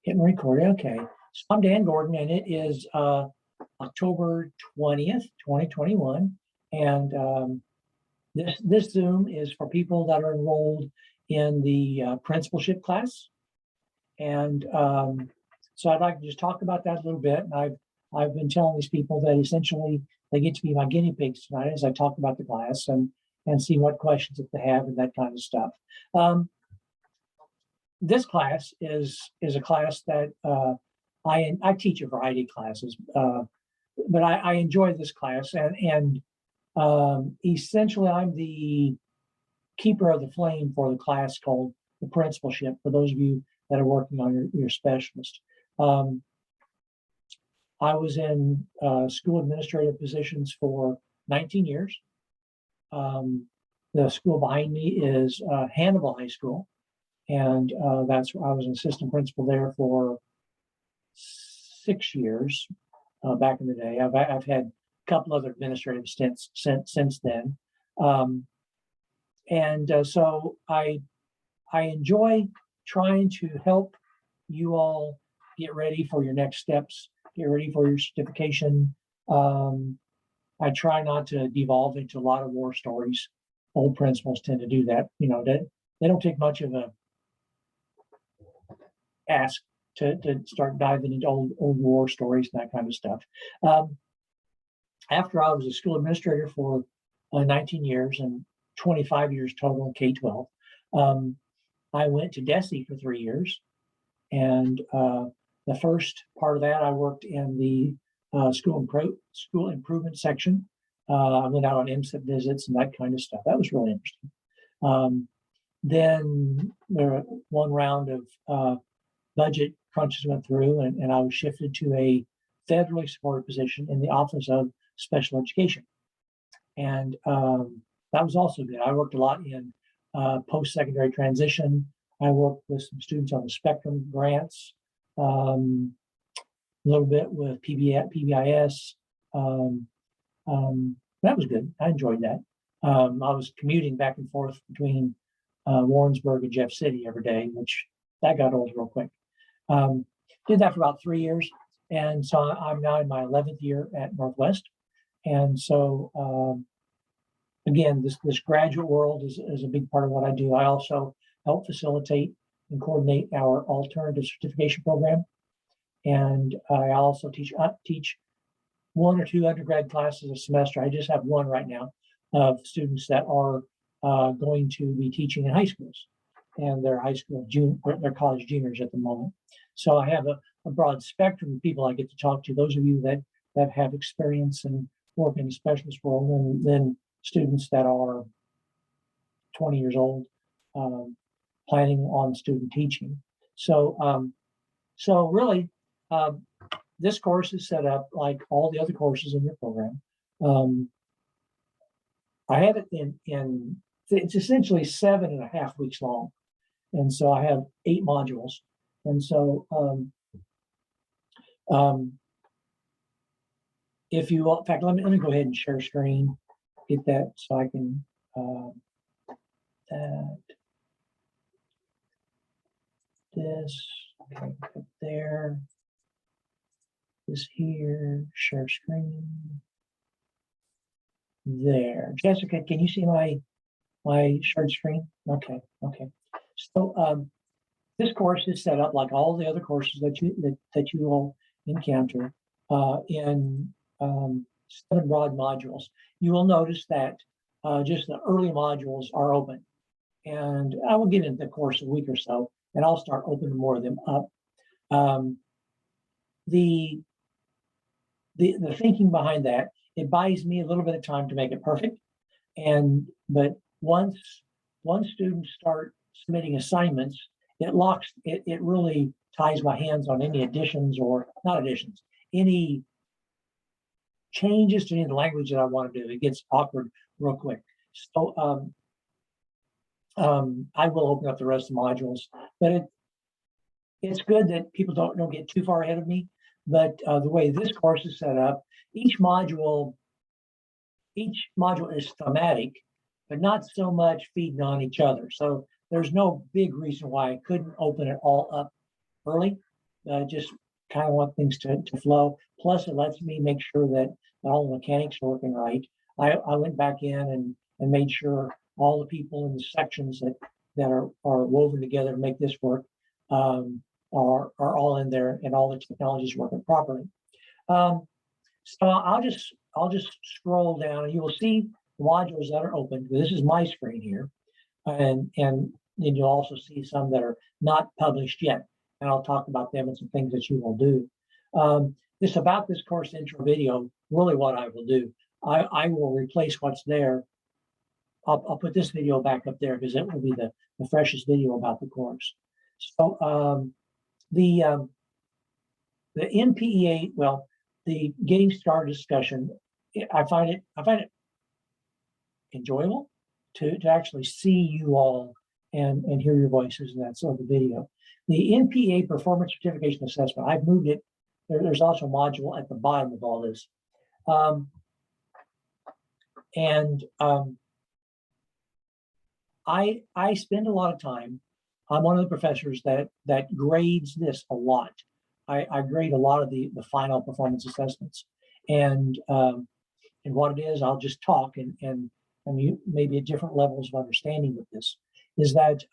Hitting record. Okay. So I'm Dan Gordon, and it is October 20th, 2021. And this Zoom is for people that are enrolled in the Principalship class. And so I'd like to just talk about that a little bit. And I've been telling these people that essentially they get to be my guinea pigs tonight as I talk about the class and see what questions that they have and that kind of stuff. This class is a class that I teach a variety of classes, but I enjoy this class, and essentially I'm the keeper of the flame for the class called the Principalship, for those of you that are working on your specialist. I was in school administrative positions for 19 years. The school behind me is Hannibal High School. And that's where I was an assistant principal there for 6 years back in the day. I've had a couple other administrative stints since then. So I enjoy trying to help you all get ready for your next steps, get ready for your certification. I try not to devolve into a lot of war stories. Old principals tend to do that. You know, they don't take much of a ask to start diving into old war stories and that kind of stuff. After I was a school administrator for 19 years and 25 years total in K-12, I went to DESE for 3 years. And the first part of that, I worked in the school improvement section. I went out on MSIP visits and that kind of stuff. That was really interesting. Then there one round of budget crunches went through, and I was shifted to a federally supported position in the Office of Special Education. And that was also good. I worked a lot in post-secondary transition. I worked with some students on the spectrum grants, a little bit with PBIS. That was good. I enjoyed that. I was commuting back and forth between Warrensburg and Jeff City every day, which that got old real quick. Did that for about 3 years. And so I'm now in my 11th year at Northwest. And so, again, this graduate world is a big part of what I do. I also help facilitate and coordinate our alternative certification program. And I also teach 1 or 2 undergrad classes a semester. I just have one right now of students that are going to be teaching in high schools. And they're they're college juniors at the moment. So I have a broad spectrum of people I get to talk to. Those of you that have experience and work in the specialist world, and then students that are 20 years old, planning on student teaching. So really, this course is set up like all the other courses in your program. I have it it's essentially 7.5 weeks long. And so I have 8 modules. And so if you, in fact, let me go ahead and share screen, get that so I can, okay, put there, this here, share screen, there. Jessica, can you see my shared screen? Okay. So this course is set up like all the other courses that you will encounter in 7 broad modules. You will notice that just the early modules are open, and I will get into the course a week or so, and I'll start opening more of them up. The thinking behind that, it buys me a little bit of time to make it perfect, but once students start submitting assignments, it really ties my hands on any additions, or not additions, any changes to any of the language that I want to do. It gets awkward real quick. So I will open up the rest of the modules, but it's good that people don't get too far ahead of me. But the way this course is set up, each module is thematic, but not so much feeding on each other. So there's no big reason why I couldn't open it all up early. just kind of want things to flow. Plus, it lets me make sure that all the mechanics are working right. I went back in and made sure all the people in the sections that are woven together to make this work are all in there, and all the technology is working properly. So I'll just scroll down, and you will see the modules that are open. This is my screen here, and then you'll also see some that are not published yet, and I'll talk about them and some things that you will do. This about this course intro video, really what I will do, I will replace what's there. I'll put this video back up there because it will be the freshest video about the course. So the NPEA, well, the getting started discussion, I find it enjoyable to actually see you all and hear your voices and that sort of video. The NPEA Performance Certification Assessment, I've moved it. There's also a module at the bottom of all this. I spend a lot of time. I'm one of the professors that grades this a lot. I grade a lot of the final performance assessments, and what it is, I'll just talk and you maybe at different levels of understanding with this is that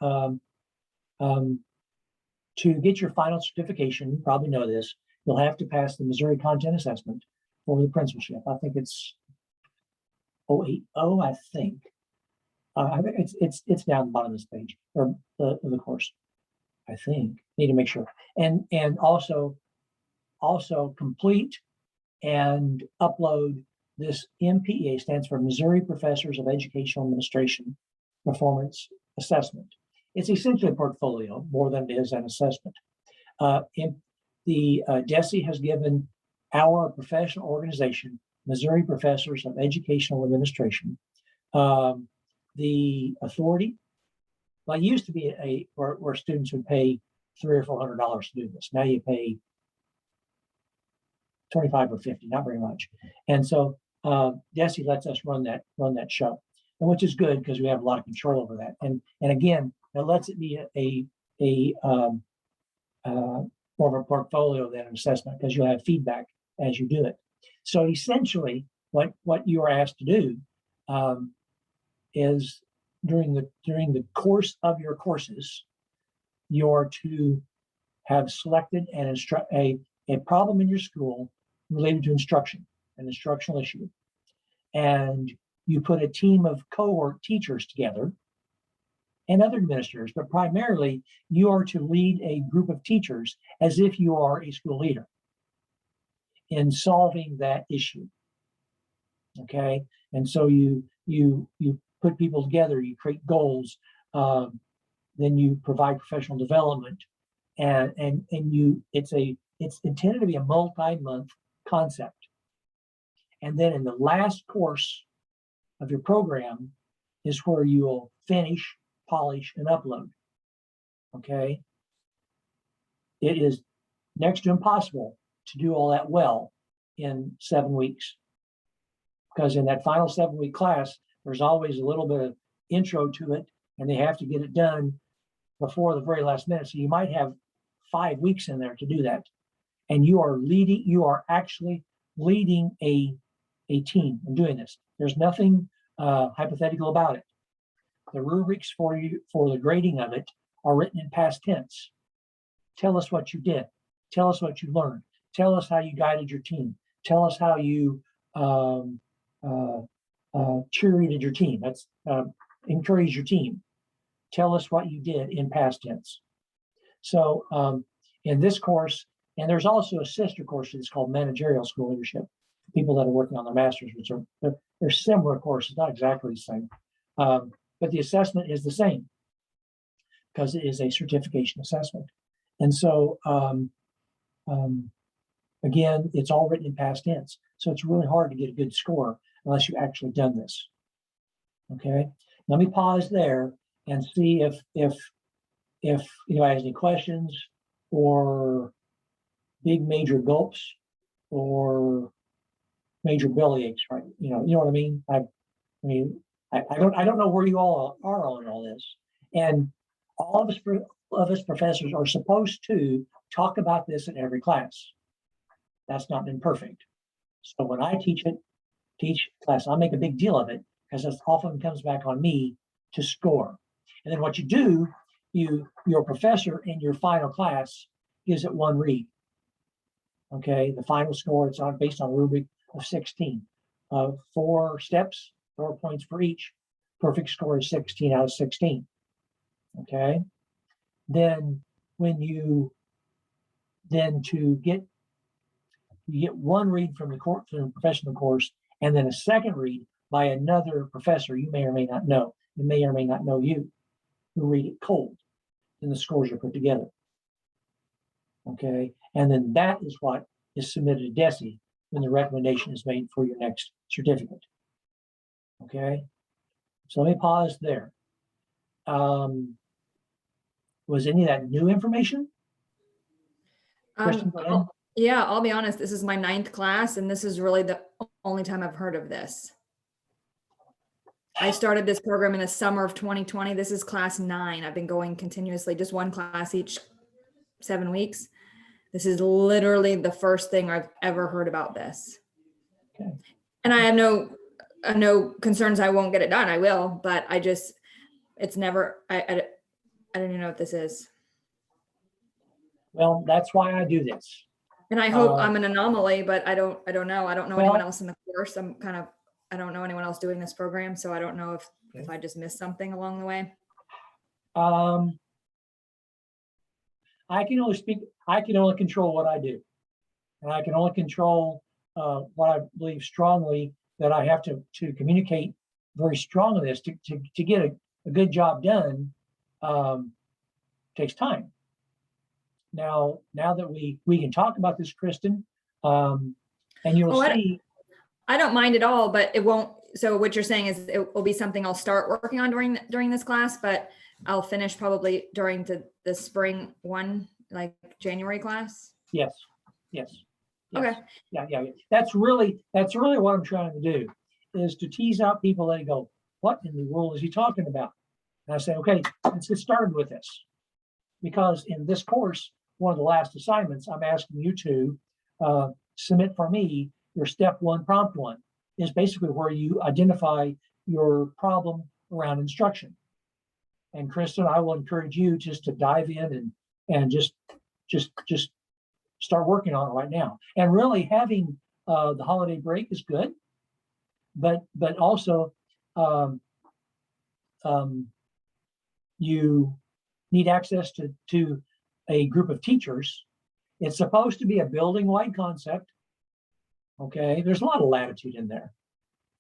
to get your final certification, you probably know this, you'll have to pass the Missouri Content Assessment for the Principalship. I think it's 080, I think. I think it's down the bottom of this page or the course. I think need to make sure, and also complete and upload this MPEA, stands for Missouri Professors of Educational Administration Performance Assessment. It's essentially a portfolio more than it is an assessment. DESE has given our professional organization, Missouri Professors of Educational Administration, the authority. Well, it used to be where students would pay $300 or $400 to do this. Now you pay 25 or 50, not very much. And so DESE lets us run that show, and which is good because we have a lot of control over that. And again, it lets it be more of a portfolio than an assessment because you'll have feedback as you do it. So essentially, what you are asked to do is during the course of your courses, you're to have selected a problem in your school related to instruction, an instructional issue. And you put a team of cohort teachers together and other administrators, but primarily you are to lead a group of teachers as if you are a school leader in solving that issue. Okay, and so you put people together, you create goals, then you provide professional development, and it's intended to be a multi-month concept. And then in the last course of your program is where you'll finish, polish, and upload. Okay, it is next to impossible to do all that well in 7 weeks, because in that final 7-week class, there's always a little bit of intro to it, and they have to get it done before the very last minute. So you might have 5 weeks in there to do that. And you are actually leading a team in doing this. There's nothing hypothetical about it. The rubrics for the grading of it are written in past tense. Tell us what you did. Tell us what you learned. Tell us how you guided your team. Tell us how you cheerleaded your team. That's encourage your team. Tell us what you did in past tense. So in this course, and there's also a sister course that's called Managerial School Leadership, people that are working on their masters, which are they're similar courses, not exactly the same, but the assessment is the same because it is a certification assessment. And so again, it's all written in past tense, so it's really hard to get a good score unless you've actually done this. Okay, let me pause there and see if anybody has any questions or big major gulps or major belly aches, right? You know what I mean? I don't know where you all are on all this, and all of us of us professors are supposed to talk about this in every class. That's not been perfect. So when I teach class, I make a big deal of it because it often comes back on me to score. And then what you do, your professor in your final class gives it one read. Okay, the final score, it's based on a rubric of 16. 4 steps, 4 points for each. Perfect score is 16 out of 16. Okay, then you get one read from the professional course, and then a second read by another professor you may or may not know. It may or may not know you, who read it cold. Then the scores are put together. Okay, and then that is what is submitted to DESE when the recommendation is made for your next certificate. Okay, so let me pause there. Was any of that new information? Kristen, go ahead. Yeah, I'll be honest, this is my 9th class, and this is really the only time I've heard of this. I started this program in the summer of 2020. This is class 9. I've been going continuously, just one class each 7 weeks. This is literally the first thing I've ever heard about this. Okay. And I have no concerns I won't get it done. I will, but it's never, I don't even know what this is. Well, that's why I do this. And I hope I'm an anomaly, but I don't know. I don't know anyone Well, else in the course. I don't know anyone else doing this program. So I don't know if I just missed something along the way. I can only control what I do. And I can only control what I believe strongly that I have to communicate very strongly this to get a good job done takes time. Now that we can talk about this, Kristen, and you'll see. I don't mind at all, but it won't. So what you're saying is it will be something I'll start working on during this class, but I'll finish probably during the spring one, like January class. Yes. Okay. Yeah. That's really what I'm trying to do, is to tease out people that go, what in the world is he talking about? And I say, okay, let's get started with this. Because in this course, one of the last assignments, I'm asking you to submit for me your step 1, prompt 1, is basically where you identify your problem around instruction. And Kristen, I will encourage you just to dive in and just start working on it right now. And really having the holiday break is good, but also you need access to a group of teachers. It's supposed to be a building-wide concept. Okay, there's a lot of latitude in there.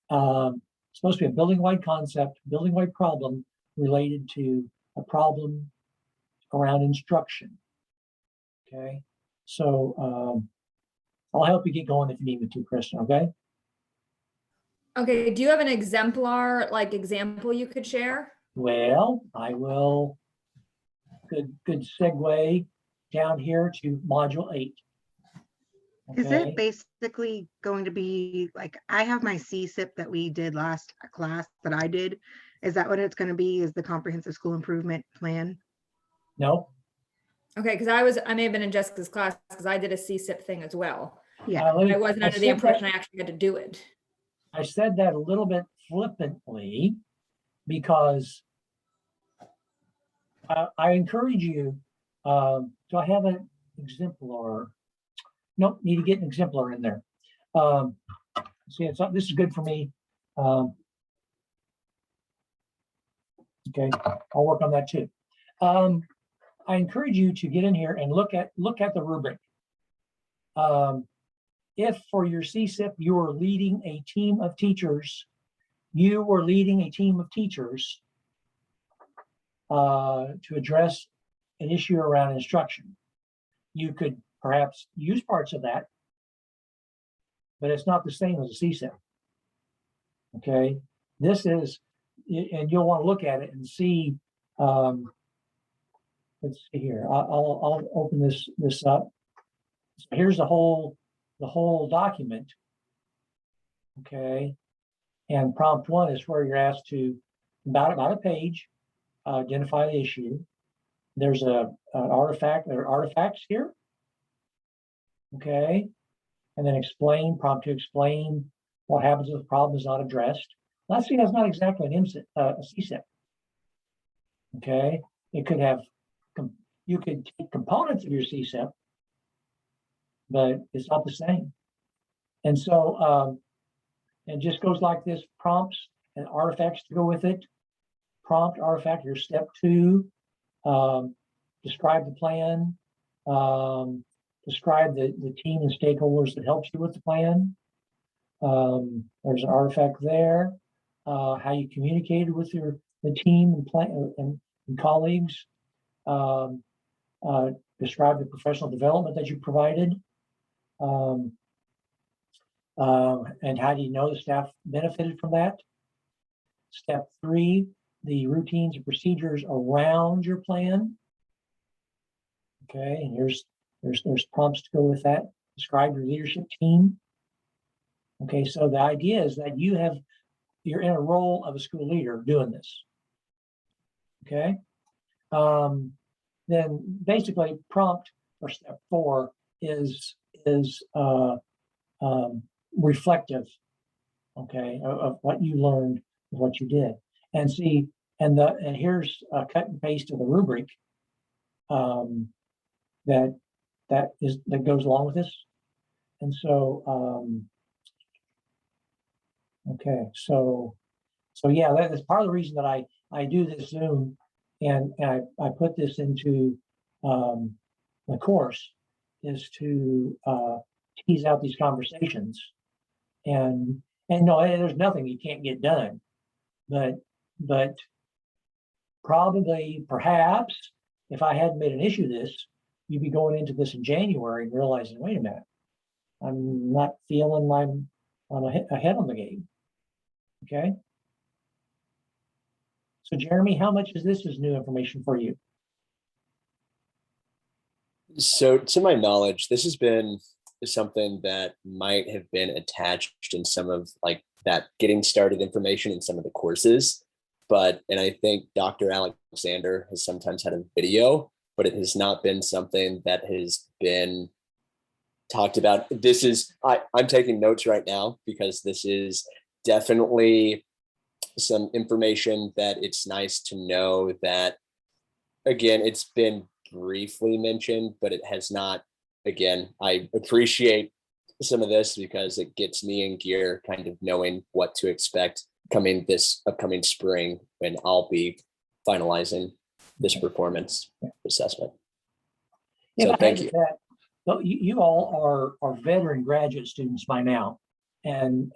It's supposed to be a building-wide concept, building-wide problem related to a problem around instruction. Okay, so I'll help you get going if you need me to, Kristen. Okay. Okay. Do you have an example you could share? Well, I will. Good segue down here to module 8. Okay. Is it basically going to be like, I have my CSIP that we did last class that I did. Is that what it's going to be? Is the comprehensive school improvement plan? No. Okay, because I may have been in Jessica's class because I did a CSIP thing as well. Yeah. I wasn't under the impression I actually had to do it. I said that a little bit flippantly because I encourage you. Do I have an exemplar? Nope, need to get an exemplar in there. See, this is good for me. Okay, I'll work on that too. I encourage you to get in here and look at the rubric. If for your CSIP you are leading a team of teachers, to address an issue around instruction. You could perhaps use parts of that, but it's not the same as a CSIP. Okay, this is, and you'll want to look at it and see. Let's see here. I'll open this up. So here's the whole document. Okay, and prompt 1 is where you're asked to about a page identify the issue. there's an artifact, there are artifacts here. Okay, and then prompt to explain what happens if the problem is not addressed. Let's see, that's not exactly an a CSIP. Okay, it could have, you could take components of your CSIP, but it's not the same. And so it just goes like this: prompts and artifacts to go with it. Prompt, artifact, your step 2, describe the plan, describe the team and stakeholders that helps you with the plan. There's an artifact there. How you communicated with the team and plan and colleagues. Describe the professional development that you provided. And how do you know the staff benefited from that? Step 3, the routines and procedures around your plan. Okay, and there's prompts to go with that. Describe your leadership team. Okay, so the idea is that you're in a role of a school leader doing this. Okay, then basically prompt for step 4 is reflective, okay, of what you learned, of what you did, and see, and here's a cut and paste of the rubric that goes along with this, and so okay, so yeah, that is part of the reason that I do this Zoom, and I put this into the course, is to tease out these conversations, and no, there's nothing you can't get done, but probably, perhaps, if I hadn't made an issue of this, you'd be going into this in January and realizing, wait a minute, I'm not feeling I'm ahead on the game. Okay. So Jeremy, how much is this is new information for you? So to my knowledge, this has been something that might have been attached in some of like that getting started information in some of the courses. And I think Dr. Alexander has sometimes had a video, but it has not been something that has been talked about. I'm taking notes right now because this is definitely some information that it's nice to know that, again, it's been briefly mentioned, but it has not. Again, I appreciate some of this because it gets me in gear, kind of knowing what to expect coming this upcoming spring when I'll be finalizing this performance assessment. Yeah, so thank you. Well, you all are veteran graduate students by now, and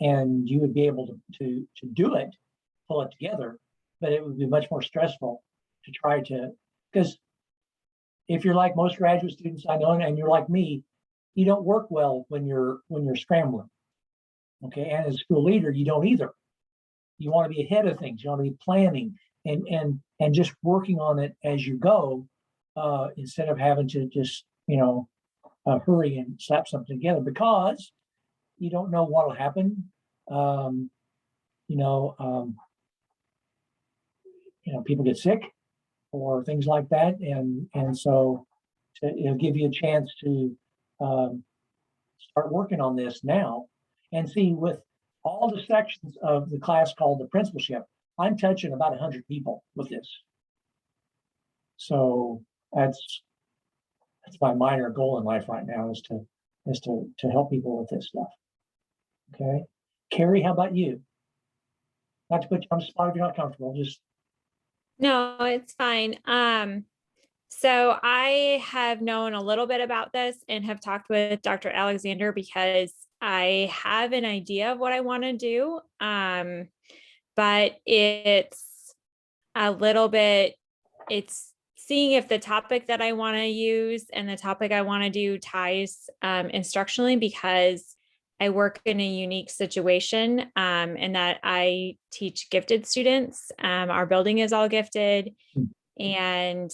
you would be able to do it, pull it together, but it would be much more stressful to try to, because if you're like most graduate students I know, and you're like me, you don't work well when you're scrambling. Okay, and as a school leader, you don't either. You want to be ahead of things. You want to be planning and just working on it as you go, instead of having to just hurry and slap something together, because you don't know what will happen. People get sick or things like that, and so it'll give you a chance to start working on this now. And see, with all the sections of the class called the Principalship, I'm touching about 100 people with this. So that's my minor goal in life right now, is to help people with this stuff. Okay, Carrie, how about you? Not to put you on the spot if you're not comfortable. Just No, it's fine. So I have known a little bit about this and have talked with Dr. Alexander because I have an idea of what I want to do. But it's a little bit, it's seeing if the topic that I want to use and the topic I want to do ties instructionally, because I work in a unique situation in that I teach gifted students. Our building is all gifted, and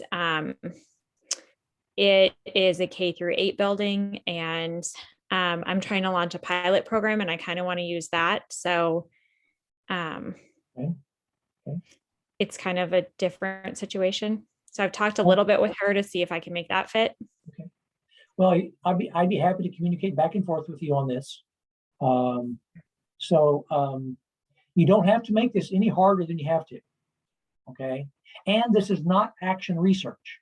it is a K-8 building, and I'm trying to launch a pilot program, and I kind of want to use that. So Okay. it's kind of a different situation. So I've talked a little bit with her to see if I can make that fit. Well, I'd be happy to communicate back and forth with you on this. You don't have to make this any harder than you have to. Okay. And this is not action research.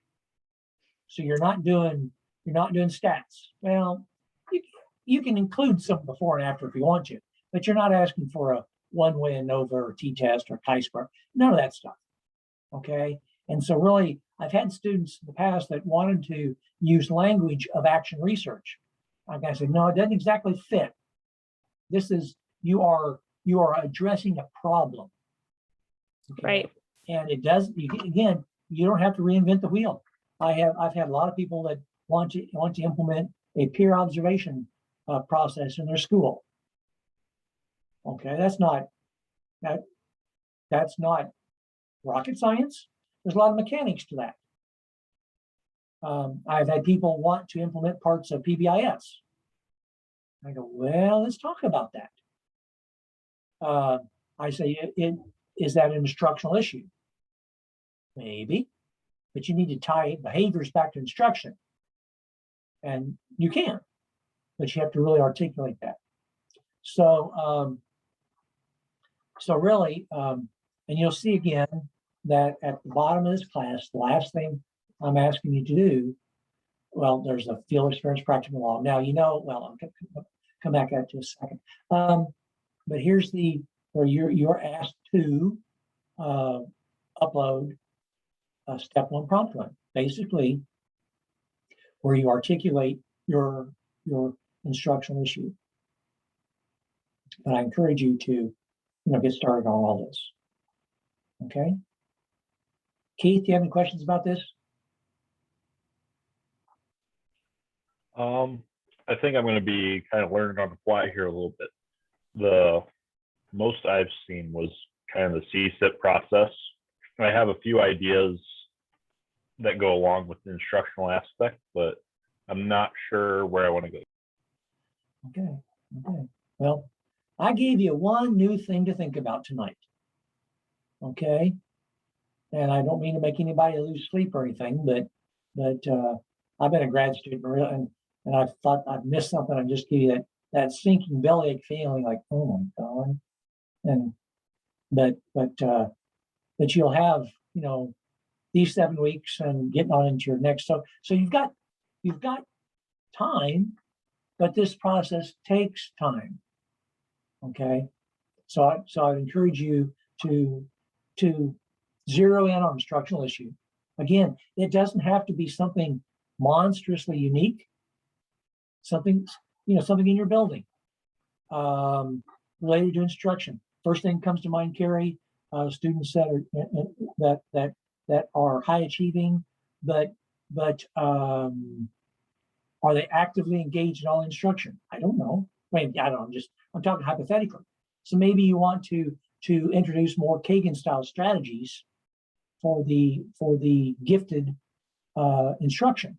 So you're not doing stats. Well, you can include some before and after if you want to, but you're not asking for a one-way ANOVA or t-test or chi-square, none of that stuff. Okay. And so really, I've had students in the past that wanted to use language of action research. Like I said, no, it doesn't exactly fit. This is, you are addressing a problem. Okay? Right. And it does, again, you don't have to reinvent the wheel. I've had a lot of people that want to implement a peer observation process in their school. Okay, that's not rocket science. There's a lot of mechanics to that. I've had people want to implement parts of PBIS. I go, well, let's talk about that. I say, is that an instructional issue? Maybe, but you need to tie behaviors back to instruction. And you can, but you have to really articulate that. So, really, and you'll see again that at the bottom of this class, the last thing I'm asking you to do, well, there's a field experience practical law. Now, well, I'll come back at you in a second. But here's where you're asked to upload step 1 prompt 1, basically where you articulate your instructional issue. But I encourage you to get started on all this. Okay. Keith, do you have any questions about this? I think I'm going to be kind of learning on the fly here a little bit. The most I've seen was kind of the CSIP process. I have a few ideas that go along with the instructional aspect, but I'm not sure where I want to go. Okay. Well, I gave you one new thing to think about tonight. Okay. And I don't mean to make anybody lose sleep or anything, but I've been a grad student and I thought I'd missed something. I just give you that sinking bellyache feeling like, oh my God. And but you'll have, these 7 weeks and getting on into your next. So you've got time, but this process takes time. Okay. So I'd encourage you to zero in on instructional issue. Again, it doesn't have to be something monstrously unique. Something in your building related to instruction. First thing comes to mind, Carrie, students that are high achieving, but are they actively engaged in all instruction? I don't know. I don't know. I'm talking hypothetically. So maybe you want to introduce more Kagan style strategies for the gifted instruction.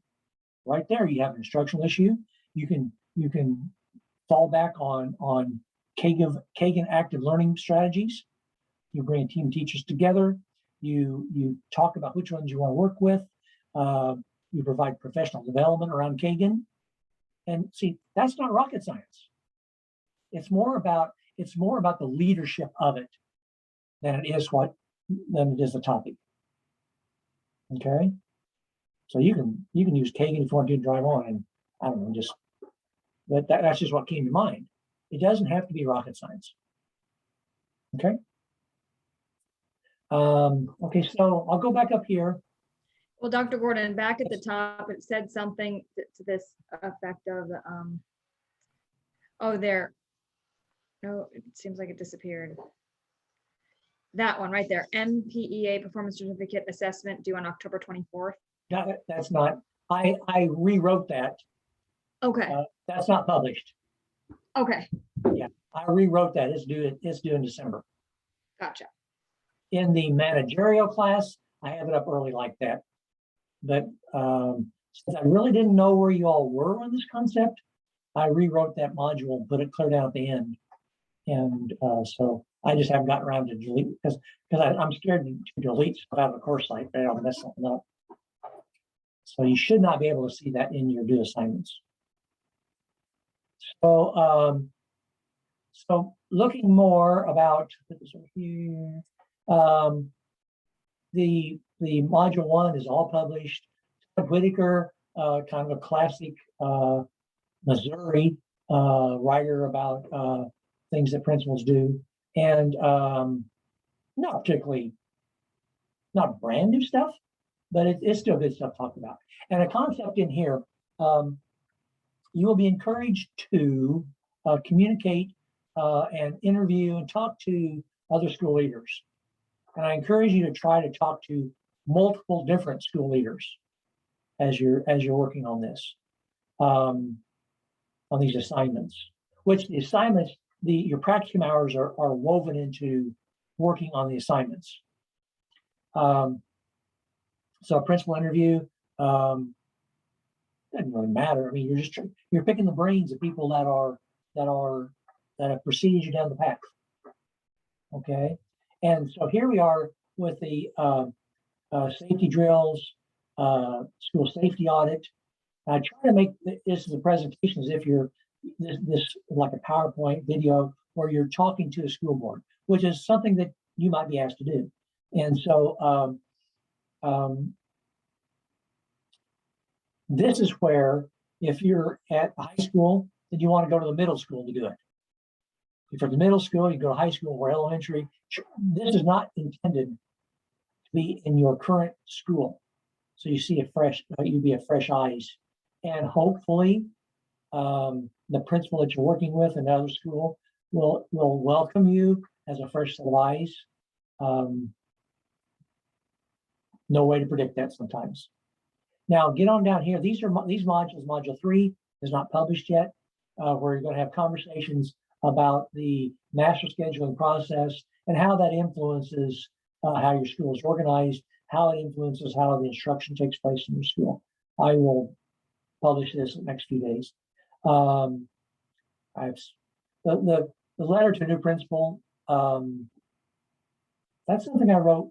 Right there, you have an instructional issue. You can fall back on Kagan active learning strategies. You bring a team of teachers together. You talk about which ones you want to work with. You provide professional development around Kagan. And see, that's not rocket science. It's more about the leadership of it than it is the topic. Okay. So you can use Kagan if you want to drive on, and I don't know, but that's just what came to mind. It doesn't have to be rocket science. Okay. Okay, so I'll go back up here. Well, Dr. Gordon, back at the top, it said something to this effect of, there. No, it seems like it disappeared. That one right there, MPEA Performance Certificate Assessment due on October 24th. That's not, I rewrote that. Okay. That's not published. Okay. Yeah, I rewrote that. It's due in December. Gotcha. In the managerial class, I have it up early like that. But since I really didn't know where you all were on this concept, I rewrote that module and put it clear down at the end. And so I just haven't gotten around to delete because I'm scared to delete stuff out of the course site, but I'll mess something up. So you should not be able to see that in your due assignments. So, so looking more about, put this over here, the module 1 is all published. Todd Whitaker, kind of a classic Missouri writer about things that principals do, and not particularly, not brand new stuff, but it's still good stuff to talk about. And a concept in here, you will be encouraged to communicate and interview and talk to other school leaders. And I encourage you to try to talk to multiple different school leaders as you're working on this, on these assignments. Which the assignments, your practicum hours are woven into working on the assignments. So a principal interview doesn't really matter. I mean, you're picking the brains of people that have preceded you down the path. Okay, and so here we are with the safety drills, school safety audit. I try to make this as a presentation as if you're this like a PowerPoint video where you're talking to a school board, which is something that you might be asked to do. And so this is where, if you're at high school, then you want to go to the middle school to do it. If you're at the middle school, you go to high school or elementary. This is not intended to be in your current school. So you see you'd be a fresh eyes. And hopefully the principal that you're working with in another school will welcome you as a fresh set of eyes. No way to predict that sometimes. Now get on down here. These modules, module 3 is not published yet, where you're going to have conversations about the master scheduling process and how that influences how your school is organized, how it influences how the instruction takes place in your school. I will publish this in the next few days. The letter to new principal, that's something I wrote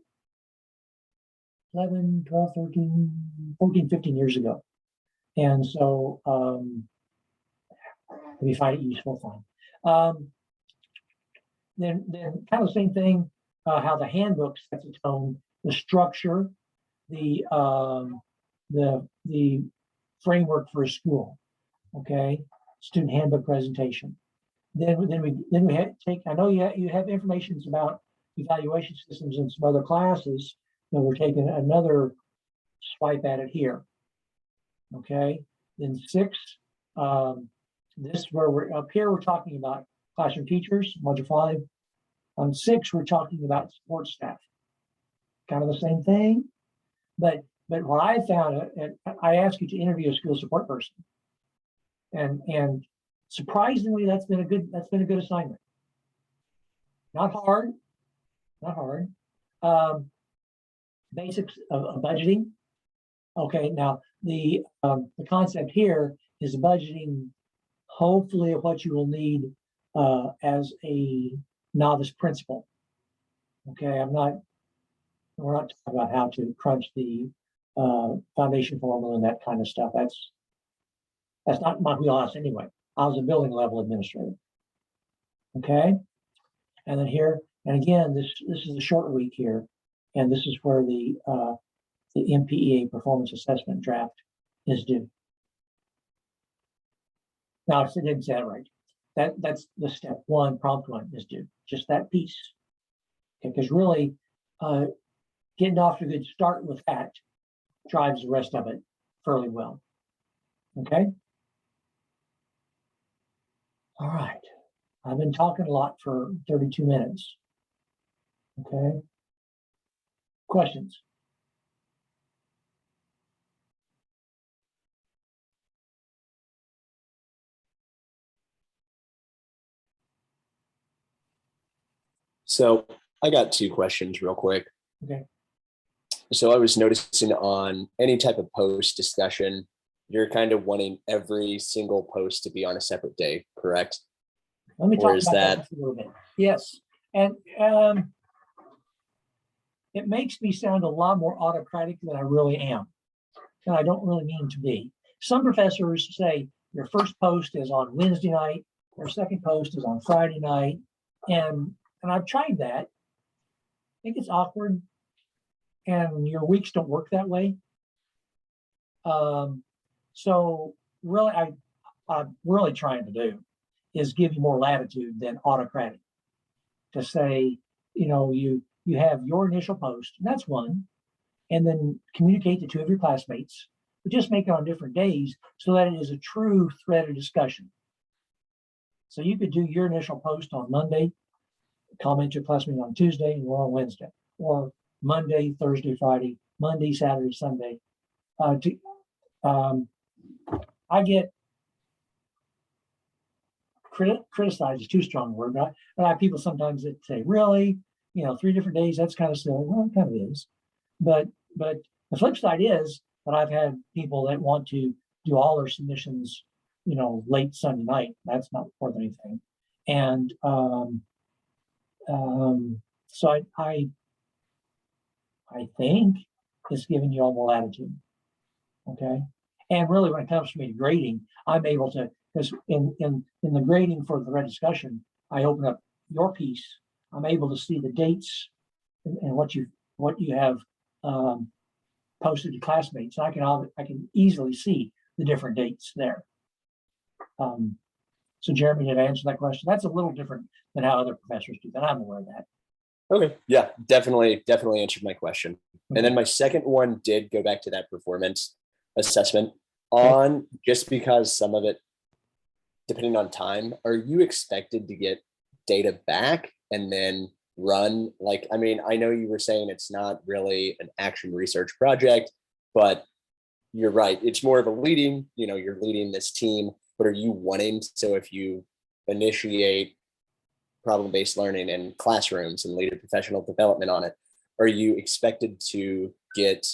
11, 12, 13, 14, 15 years ago. And so if you find it useful, fine. Then kind of the same thing, how the handbook sets its tone, the structure, the framework for a school, okay? Student handbook presentation. Then we take, I know you have information about evaluation systems in some other classes, but we're taking another swipe at it here, okay? Then 6, this where we're up here, we're talking about classroom teachers, module 5. On 6, we're talking about support staff. Kind of the same thing, but what I found, and I asked you to interview a school support person, and surprisingly, that's been a good assignment. Not hard. Basics of budgeting. Okay, now the concept here is budgeting, hopefully, of what you will need as a novice principal. Okay, we're not talking about how to crunch the foundation formula and that kind of stuff. That's not my wheelhouse anyway. I was a building level administrator. Okay, and then here, and again, this is a short week here, and this is where the MPEA performance assessment draft is due. Now, I didn't say that right. That's the step 1, prompt 1 is due. Just that piece. Okay, because really, getting off to a good start with that drives the rest of it fairly well. Okay. All right. I've been talking a lot for 32 minutes. Okay. Questions? So I got 2 questions real quick. Okay. So I was noticing on any type of post discussion, you're kind of wanting every single post to be on a separate day, correct? Let me Or talk is about that- that a little bit. Yes, and it makes me sound a lot more autocratic than I really am. and I don't really mean to be. Some professors say your first post is on Wednesday night, your second post is on Friday night, and I've tried that. I think it's awkward, and your weeks don't work that way. So really, I'm really trying to do is give you more latitude than autocratic. To say, you have your initial post, and that's one, and then communicate to two of your classmates, but just make it on different days so that it is a true thread of discussion. So you could do your initial post on Monday, comment to your classmate on Tuesday, and we're on Wednesday, or Monday, Thursday, Friday, Monday, Saturday, Sunday. I get criticized is too strong a word, but I have people sometimes that say, really, 3 different days, that's kind of silly. Well, it kind of is. But the flip side is that I've had people that want to do all their submissions, late Sunday night. That's not worth anything. And so I think it's giving you all more latitude. Okay. And really, when it comes to me to grading, I'm able to, because in the grading for the red discussion, I open up your piece. I'm able to see the dates and what you have posted to classmates. I can easily see the different dates there. So Jeremy, did I answer that question? That's a little different than how other professors do that. I'm aware of that. Okay. Yeah, definitely answered my question. Okay. And then my second one did go back to that performance assessment on, just because some of it, depending on time, are you expected to get data back and then run? Like, I mean, I know you were saying it's not really an action research project, but you're right. It's more of a leading, you're leading this team, but are you wanting, so if you initiate problem-based learning in classrooms and lead a professional development on it, are you expected to get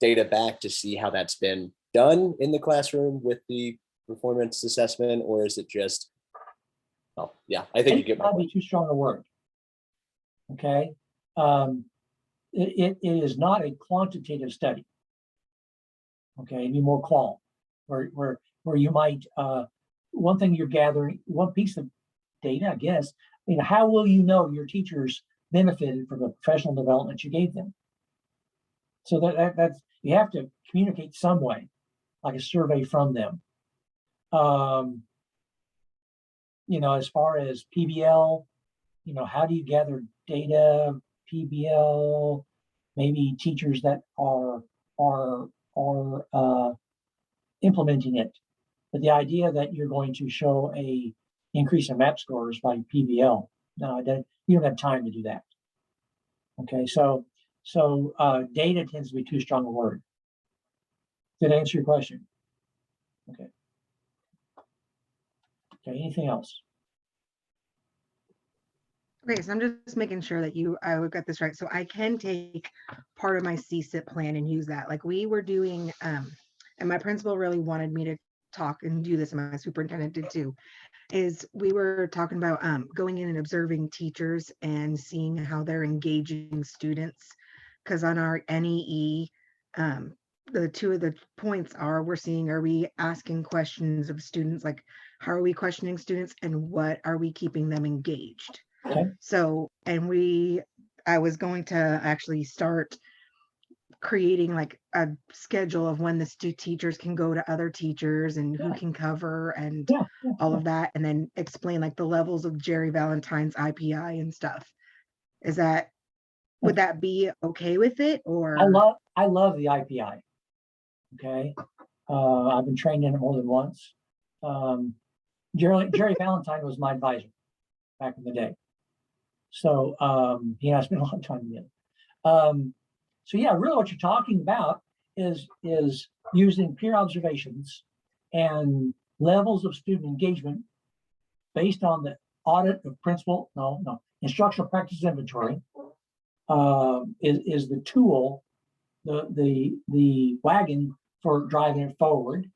data back to see how that's been done in the classroom with the performance assessment, or is it just, oh yeah, I think you get my point. Might be too strong a word. Okay. It is not a quantitative study. Okay, it'd be more qual, where you might, one thing you're gathering, one piece of data, I guess, how will you know your teachers benefited from the professional development you gave them? So that's, you have to communicate some way, like a survey from them. As far as PBL, how do you gather data, PBL, maybe teachers that are implementing it. But the idea that you're going to show a increase in MAP scores by PBL, no, you don't have time to do that. Okay, so data tends to be too strong a word. Did I answer your question? Okay. Okay, anything else? Okay, so I'm just making sure that I got this right. So I can take part of my CSIP plan and use that. Like we were doing, and my principal really wanted me to talk and do this, and my superintendent did too, is we were talking about going in and observing teachers and seeing how they're engaging students. Because on our NEE, the two of the points are are we asking questions of students, like how are we questioning students and what are we keeping them engaged? Okay. So, I was going to actually start creating like a schedule of when the teachers can go to other teachers and who can cover and all of that, and then explain like the levels of Jerry Valentine's IPI and stuff. Would that be okay with it? Or I love the IPI. Okay. I've been trained in it more than once. Jerry Valentine was my advisor back in the day. So I spent a lot of time with him. So yeah, really what you're talking about is using peer observations and levels of student engagement based on the audit of instructional practice inventory is the tool, the wagon for driving it forward.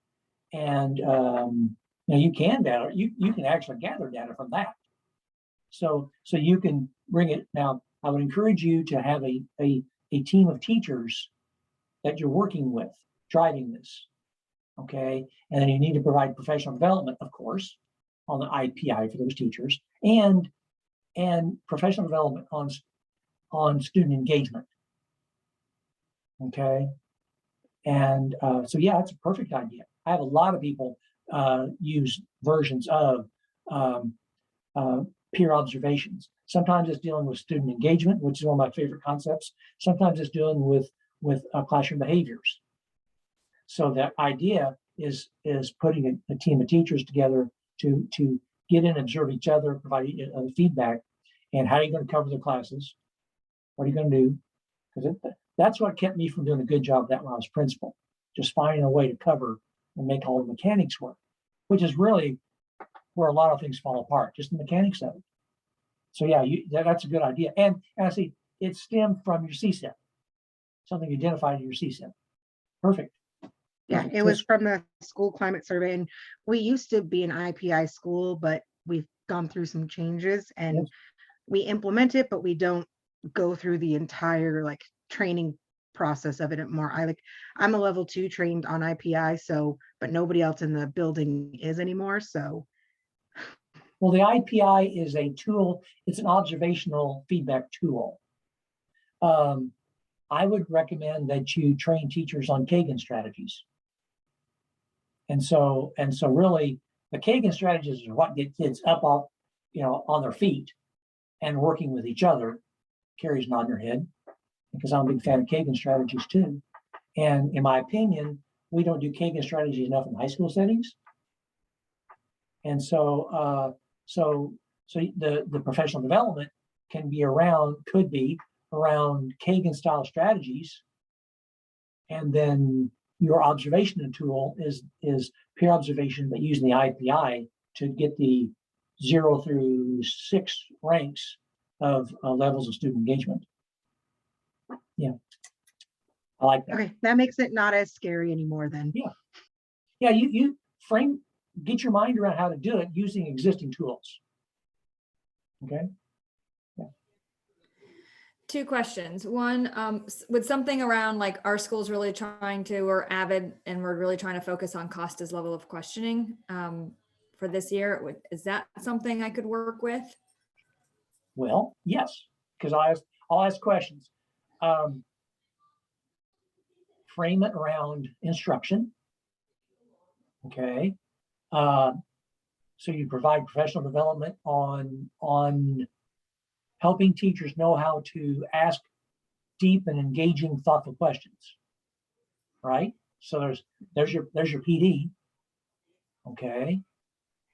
And you can actually gather data from that. So you can bring it. Now, I would encourage you to have a team of teachers that you're working with driving this. Okay, and then you need to provide professional development, of course, on the IPI for those teachers, and professional development on student engagement. Okay, and so yeah, it's a perfect idea. I have a lot of people use versions of peer observations. Sometimes it's dealing with student engagement, which is one of my favorite concepts. Sometimes it's dealing with classroom behaviors. So that idea is putting a team of teachers together to get in, observe each other, provide feedback, and how are you going to cover the classes? What are you going to do? Because that's what kept me from doing a good job of that when I was principal, just finding a way to cover and make all the mechanics work, which is really where a lot of things fall apart, just the mechanics of it. So yeah, that's a good idea. And I see it stemmed from your CSEP, something you identified in your CSEP. Perfect. Yeah, it was from the school climate survey, and we used to be an IPI school, but we've gone through some changes and Yes. we implement it, but we don't go through the entire like training process of it more. I'm a level 2 trained on IPI, so but nobody else in the building is anymore. So Well, the IPI is a tool, it's an observational feedback tool. I would recommend that you train teachers on Kagan strategies. And so really the Kagan strategies are what get kids up off, on their feet and working with each other. Carrie's nodding her head because I'm a big fan of Kagan strategies too. And in my opinion, we don't do Kagan strategies enough in high school settings. And so the professional development could be around Kagan style strategies. And then your observation tool is peer observation, but using the IPI to get the 0 through 6 ranks of levels of student engagement. Yeah, I like that. okay, that makes it not as scary anymore then. Yeah, you get your mind around how to do it using existing tools. Okay. 2 questions. One, with something around like our school's really trying to, or Avid, and we're really trying to focus on Costa's level of questioning for this year. Is that something I could work with? Well, yes, because I'll ask questions. Frame it around instruction. Okay. So you provide professional development on helping teachers know how to ask deep and engaging, thoughtful questions. Right. So there's your PD. Okay.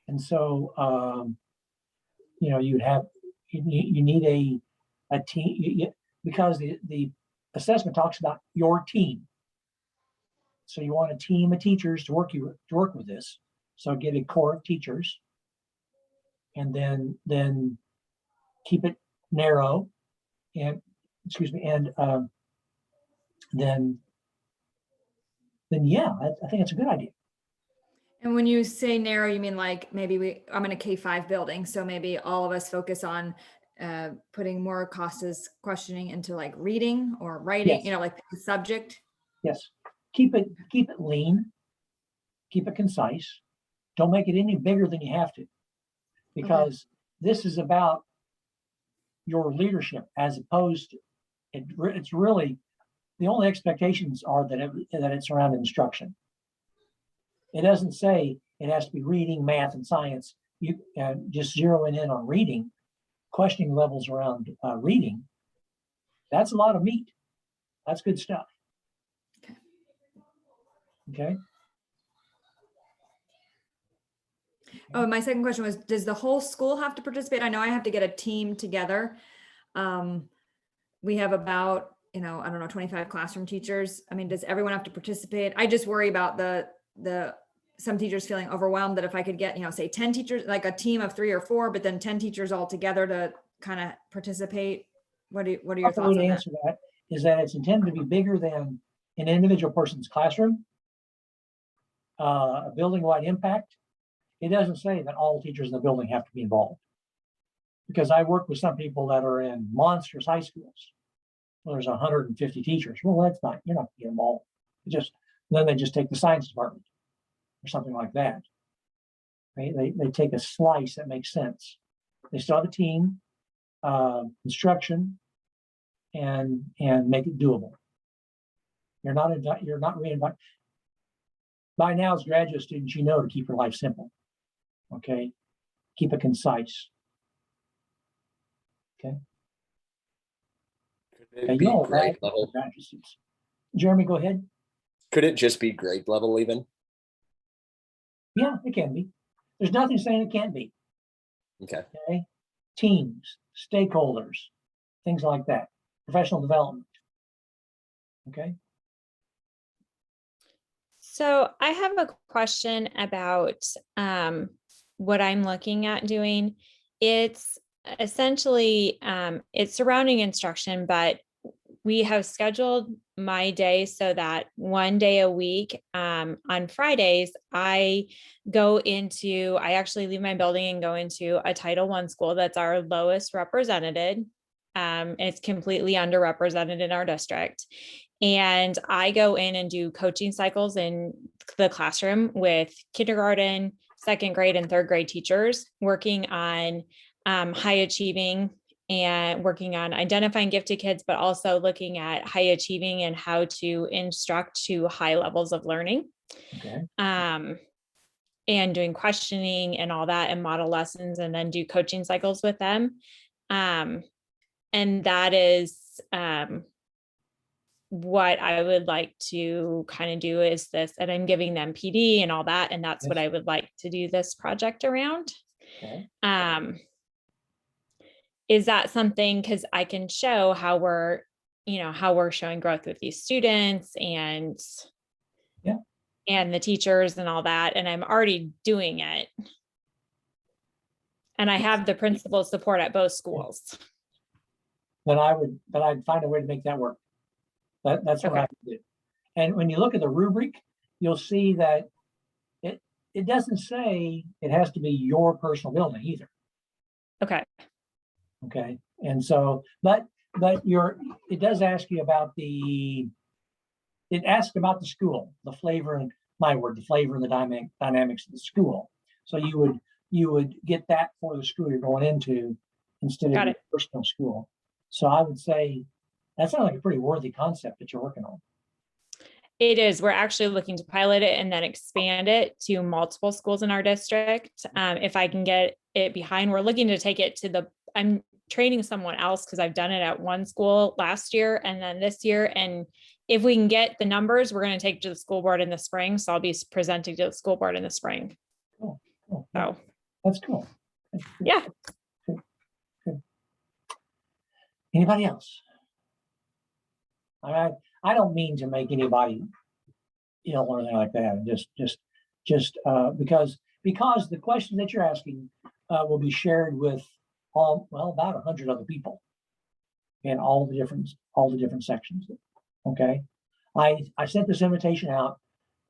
And so you need a team because the assessment talks about your team. So you want a team of teachers to work with this. So get a core of teachers, and then keep it narrow, and then yeah, I think it's a good idea. And when you say narrow, you mean like maybe I'm in a K-5 building, so maybe all of us focus on putting more Costa's questioning into like reading or writing, Yes. like the subject. Yes, keep it lean, keep it concise. Don't make it any bigger than you have to, because this is about your leadership as opposed to it's really the only expectations are that it's around instruction. It doesn't say it has to be reading, math, and science. You just zeroing in on reading, questioning levels around reading. That's a lot of meat. That's good stuff. Okay. Oh, my second question was, does the whole school have to participate? I know I have to get a team together. We have about, I don't know, 25 classroom teachers. I mean, does everyone have to participate? I just worry about some teachers feeling overwhelmed that if I could get, say 10 teachers, like a team of 3 or 4, but then 10 teachers all together to kind of participate. What are your thoughts on that? The answer to that is that it's intended to be bigger than an individual person's classroom, a building-wide impact. It doesn't say that all teachers in the building have to be involved, because I work with some people that are in monstrous high schools well, there's 150 teachers. Well, that's not, you're not gonna get them all. Then they just take the science department or something like that. Right? They take a slice that makes sense. They still have a team, instruction, and make it doable. You're not reinvited. By now, as graduate students, you know to keep your life simple. Okay, keep it concise. Okay. Could Okay, it be you know grade that level? graduate students. Jeremy, go ahead. Could it just be grade level even? Yeah, it can be. There's nothing saying it can't be. Okay. Okay, teams, stakeholders, things like that. Professional development. Okay. So I have a question about what I'm looking at doing. It's essentially it's surrounding instruction, but we have scheduled my day so that one day a week on Fridays, I actually leave my building and go into a Title I school that's our lowest represented. It's completely underrepresented in our district. And I go in and do coaching cycles in the classroom with kindergarten, second grade, and third grade teachers, working on high achieving and working on identifying gifted kids, but also looking at high achieving and how to instruct to high levels of learning. Okay. And doing questioning and all that and model lessons, and then do coaching cycles with them. And that is what I would like to kind of do is this, and I'm giving them PD and all that. And that's what Yes. I would like to do this project around. Okay. Is that something, because I can show how we're showing growth with these students and Yeah. and the teachers and all that. And I'm already doing it. And I have the principal support at both schools. Then I'd find a way to make that work. That's what Okay. I would do. And when you look at the rubric, you'll see that it doesn't say it has to be your personal building either. Okay. Okay. And so, but it does ask you about it asks about the school, the flavor and the flavor and the dynamics of the school. So you would get that for the school you're going into instead of Got your it. personal school. So I would say that sounds like a pretty worthy concept that you're working on. It is. We're actually looking to pilot it and then expand it to multiple schools in our district. If I can get it behind, we're looking to take it I'm training someone else because I've done it at one school last year and then this year. And if we can get the numbers, we're going to take it to the school board in the spring. So I'll be presenting to the school board in the spring. Cool. So That's cool. yeah. Good. Anybody else? All right. I don't mean to make anybody ill or anything like that. Just because the questions that you're asking will be shared with about 100 other people in all the different sections. Okay. I sent this invitation out.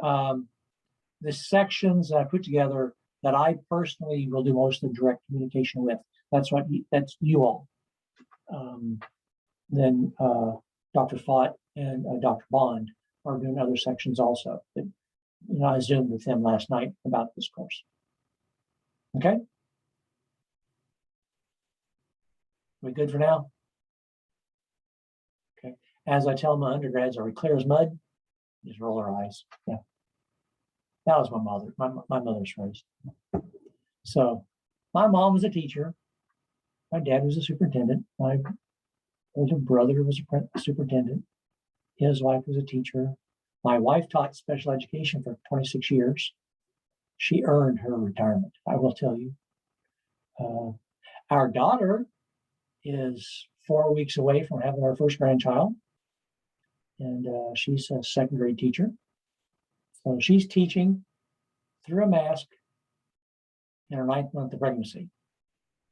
The sections that I put together that I personally will do most of the direct communication with. That's you all. Then Dr. Fott and Dr. Bond are doing other sections also. But, I Zoomed with them last night about this course. Okay. We good for now? Okay. As I tell my undergrads, are we clear as mud? Just roll our eyes. Yeah. That was my mother's phrase. So my mom was a teacher. My dad was a superintendent. My older brother was a superintendent. His wife was a teacher. My wife taught special education for 26 years. She earned her retirement, I will tell you. Our daughter is 4 weeks away from having our first grandchild. And she's a second grade teacher. So she's teaching through a mask in her 9th month of pregnancy.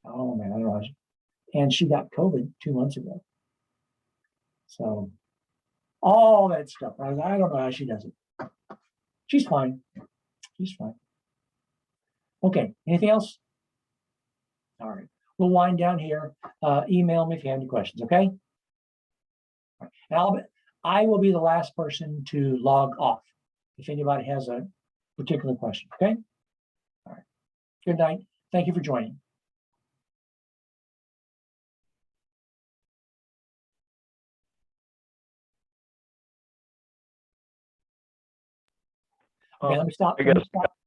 Oh man, I don't know. And she got COVID 2 months ago. So all that stuff. I don't know how she does it. She's fine. She's fine. Okay. Anything else? All right. We'll wind down here. Email me if you have any questions. Okay. And I will be the last person to log off if anybody has a particular question, okay? All right. Good night. Thank you for joining. Okay, let me stop. I Let me guess stop.